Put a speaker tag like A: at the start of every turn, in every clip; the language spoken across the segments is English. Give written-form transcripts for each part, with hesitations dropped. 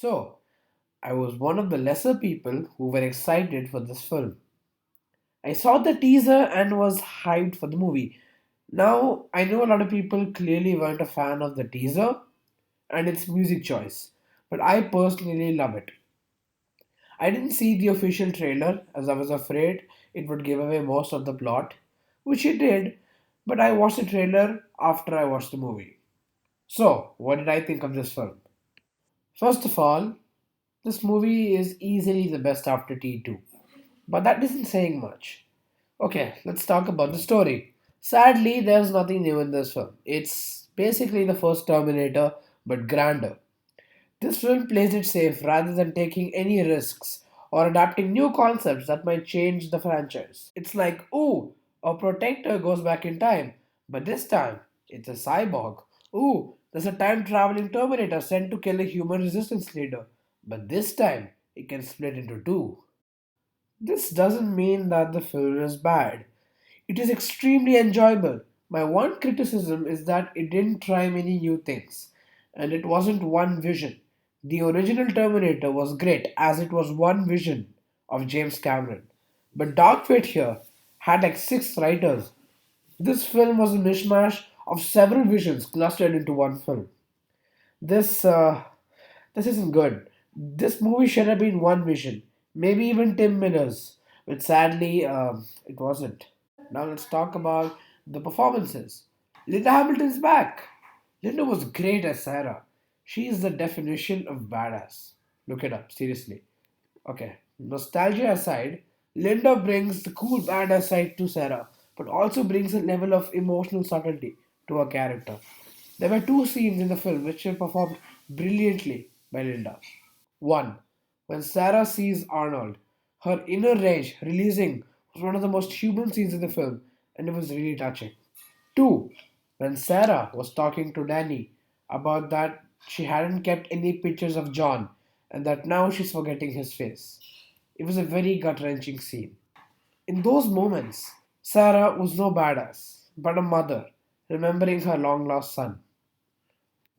A: So, I was one of the lesser people who were excited for this film. I saw the teaser and was hyped for the movie. Now, I know a lot of people clearly weren't a fan of the teaser and its music choice, but I personally love it. I didn't see the official trailer as I was afraid it would give away most of the plot, which it did, but I watched the trailer after I watched the movie. So, what did I think of this film? First of all, this movie is easily the best after T2, but that isn't saying much. Okay, let's talk about the story. Sadly, there's nothing new in this film. It's basically the first Terminator, but grander. This film plays it safe rather than taking any risks or adapting new concepts that might change the franchise. It's like, ooh, a protector goes back in time, but this time it's a cyborg. Ooh, there's a time traveling Terminator sent to kill a human resistance leader, but this time it can split into two. This doesn't mean that the film is bad. It is extremely enjoyable. My one criticism is that it didn't try many new things, and it wasn't one vision. The original Terminator was great as it was one vision of James Cameron. But Dark Fate here had like six writers. This film was a mishmash of several visions clustered into one film. This this isn't good. This movie should have been one vision, maybe even Tim Miller's, but sadly, it wasn't. Now let's talk about the performances. Linda Hamilton's back. Linda was great as Sarah. She is the definition of badass. Look it up, seriously. Okay, nostalgia aside, Linda brings the cool badass side to Sarah, but also brings a level of emotional subtlety to her character. There were two scenes in the film which were performed brilliantly by Linda. One, when Sarah sees Arnold, her inner rage releasing was one of the most human scenes in the film, and it was really touching. Two, when Sarah was talking to Danny about that she hadn't kept any pictures of John and that now she's forgetting his face. It was a very gut wrenching scene. In those moments, Sarah was no badass, but a mother, remembering her long lost son.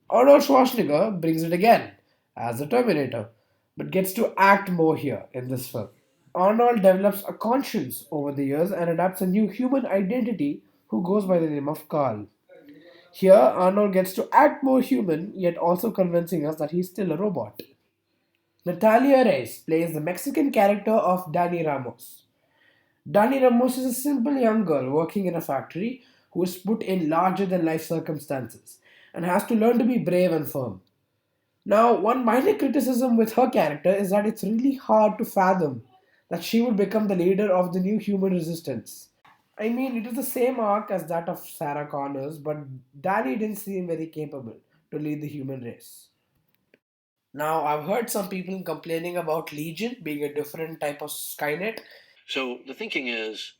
A: Arnold Schwarzenegger brings it again as the Terminator, but gets to act more here in this film. Arnold develops a conscience over the years and adapts a new human identity who goes by the name of Carl. Here, Arnold gets to act more human, yet also convincing us that he's still a robot. Natalia Reyes plays the Mexican character of Dani Ramos. Dani Ramos is a simple young girl working in a factory who is put in larger than life circumstances and has to learn to be brave and firm. Now, one minor criticism with her character is that it's really hard to fathom that she would become the leader of the new human resistance. I mean, it is the same arc as that of Sarah Connors, but Danny didn't seem very capable to lead the human race. Now, I've heard some people complaining about Legion being a different type of Skynet.
B: So the thinking is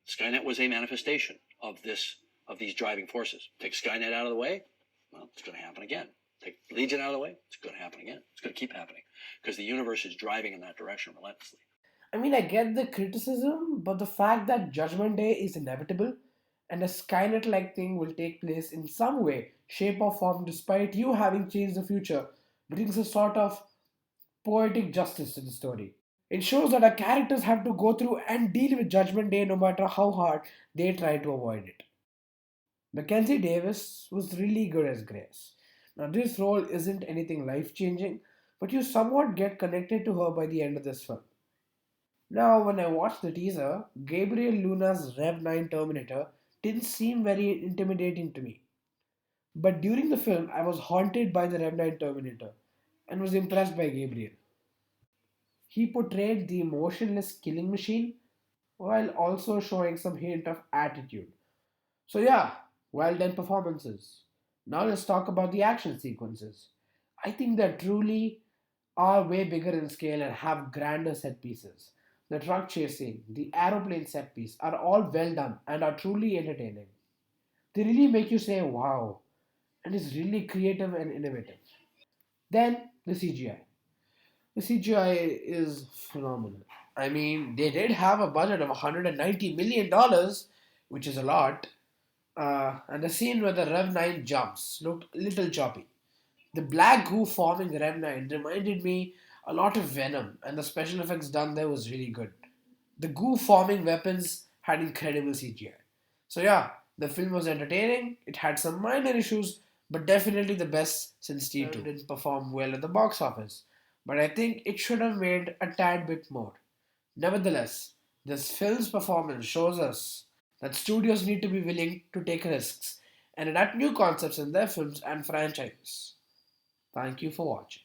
B: Skynet was a manifestation of these driving forces. Take Skynet out of the way, well, it's going to happen again. Take Legion out of the way, it's going to happen again. It's going to keep happening because the universe is driving in that direction relentlessly.
A: I mean, I get the criticism, but the fact that Judgment Day is inevitable and a Skynet like thing will take place in some way, shape, or form despite you having changed the future brings a sort of poetic justice to the story. It shows that our characters have to go through and deal with Judgment Day no matter how hard they try to avoid it. Mackenzie Davis was really good as Grace. Now, this role isn't anything life changing, but you somewhat get connected to her by the end of this film. Now, when I watched the teaser, Gabriel Luna's Rev 9 Terminator didn't seem very intimidating to me. But during the film, I was haunted by the Rev 9 Terminator and was impressed by Gabriel. He portrayed the emotionless killing machine while also showing some hint of attitude. So, yeah, well done performances. Now, let's talk about the action sequences. I think they truly are way bigger in scale and have grander set pieces. The truck chasing, the aeroplane set piece are all well done and are truly entertaining. They really make you say wow and is really creative and innovative. Then the CGI. The CGI is phenomenal. I mean, they did have a budget of $190 million, which is a lot. And the scene where the Rev 9 jumps looked a little choppy. The black goo forming Remnant reminded me a lot of Venom, and the special effects done there was really good. The goo forming weapons had incredible CGI. So yeah, the film was entertaining. It had some minor issues, but definitely the best since T2. Didn't perform well at the box office, but I think it should have made a tad bit more. Nevertheless, this film's performance shows us that studios need to be willing to take risks and adapt new concepts in their films and franchises. Thank you for watching.